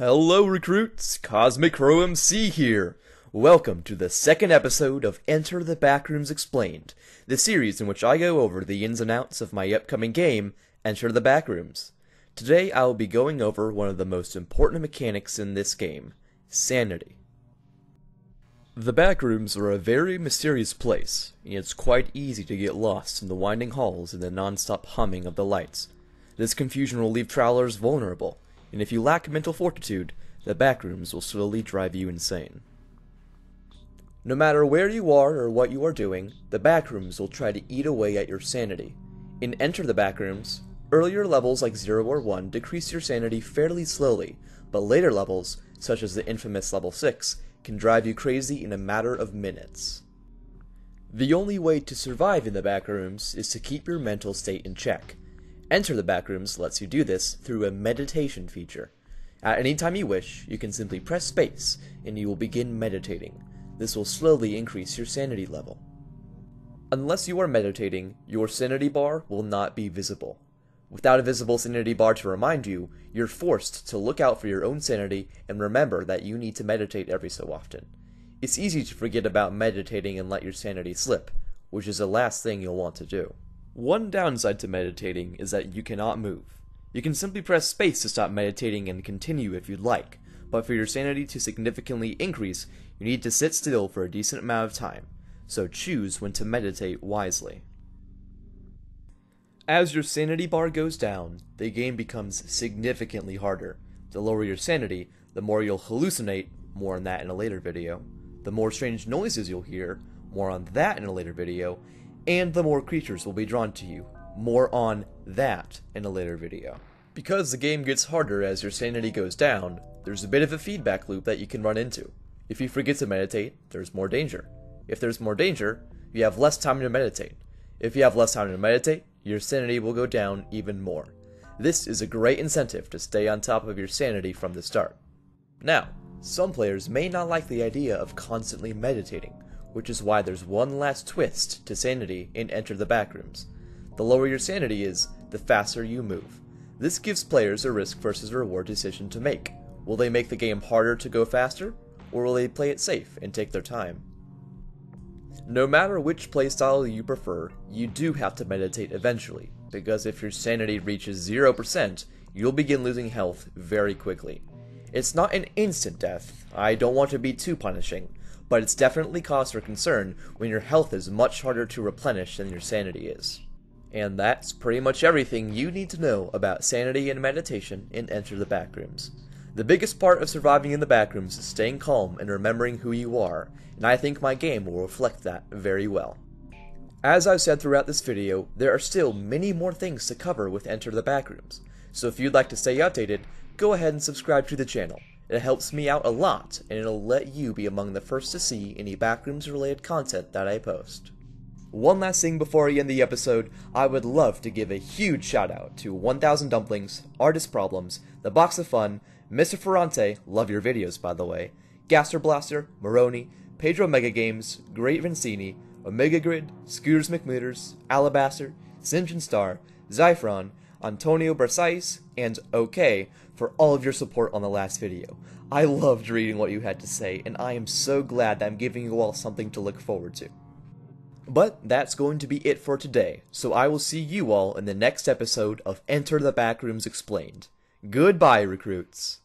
Hello recruits, Cosmic Crow MC here. Welcome to the second episode of Enter the Backrooms Explained, the series in which I go over the ins and outs of my upcoming game, Enter the Backrooms. Today I will be going over one of the most important mechanics in this game, Sanity. The Backrooms are a very mysterious place, and it's quite easy to get lost in the winding halls and the non-stop humming of the lights. This confusion will leave travelers vulnerable, and if you lack mental fortitude, the Backrooms will slowly drive you insane. No matter where you are or what you are doing, the Backrooms will try to eat away at your sanity. In Enter the Backrooms, earlier levels like 0 or 1 decrease your sanity fairly slowly, but later levels, such as the infamous level 6, can drive you crazy in a matter of minutes. The only way to survive in the Backrooms is to keep your mental state in check. Enter the Backrooms lets you do this through a meditation feature. At any time you wish, you can simply press space, and you will begin meditating. This will slowly increase your sanity level. Unless you are meditating, your sanity bar will not be visible. Without a visible sanity bar to remind you, you're forced to look out for your own sanity and remember that you need to meditate every so often. It's easy to forget about meditating and let your sanity slip, which is the last thing you'll want to do. One downside to meditating is that you cannot move. You can simply press space to stop meditating and continue if you'd like, but for your sanity to significantly increase, you need to sit still for a decent amount of time, so choose when to meditate wisely. As your sanity bar goes down, the game becomes significantly harder. The lower your sanity, the more you'll hallucinate, more on that in a later video. The more strange noises you'll hear, more on that in a later video, and the more creatures will be drawn to you, more on that in a later video. Because the game gets harder as your sanity goes down, there's a bit of a feedback loop that you can run into. If you forget to meditate, there's more danger. If there's more danger, you have less time to meditate. If you have less time to meditate, your sanity will go down even more. This is a great incentive to stay on top of your sanity from the start. Now, some players may not like the idea of constantly meditating, which is why there's one last twist to sanity in Enter the Backrooms. The lower your sanity is, the faster you move. This gives players a risk versus reward decision to make. Will they make the game harder to go faster, or will they play it safe and take their time? No matter which playstyle you prefer, you do have to meditate eventually, because if your sanity reaches 0%, you'll begin losing health very quickly. It's not an instant death, I don't want to be too punishing, but it's definitely cause for concern when your health is much harder to replenish than your sanity is. And that's pretty much everything you need to know about sanity and meditation in Enter the Backrooms. The biggest part of surviving in the Backrooms is staying calm and remembering who you are, and I think my game will reflect that very well. As I've said throughout this video, there are still many more things to cover with Enter the Backrooms, so if you'd like to stay updated, go ahead and subscribe to the channel. It helps me out a lot, and it'll let you be among the first to see any Backrooms related content that I post. One last thing before I end the episode, I would love to give a huge shout out to 1000 Dumplings, Artist Problems, The Box of Fun, Mr. Ferrante, love your videos by the way, Gaster Blaster, Moroni, Pedro Mega Games, Great Vincini, Omega Grid, Scooters McMooters, Alabaster, Sinjin Star, Zyphron, Antonio Bersais, and OK for all of your support on the last video. I loved reading what you had to say, and I am so glad that I'm giving you all something to look forward to. But that's going to be it for today, so I will see you all in the next episode of Enter the Backrooms Explained. Goodbye, recruits!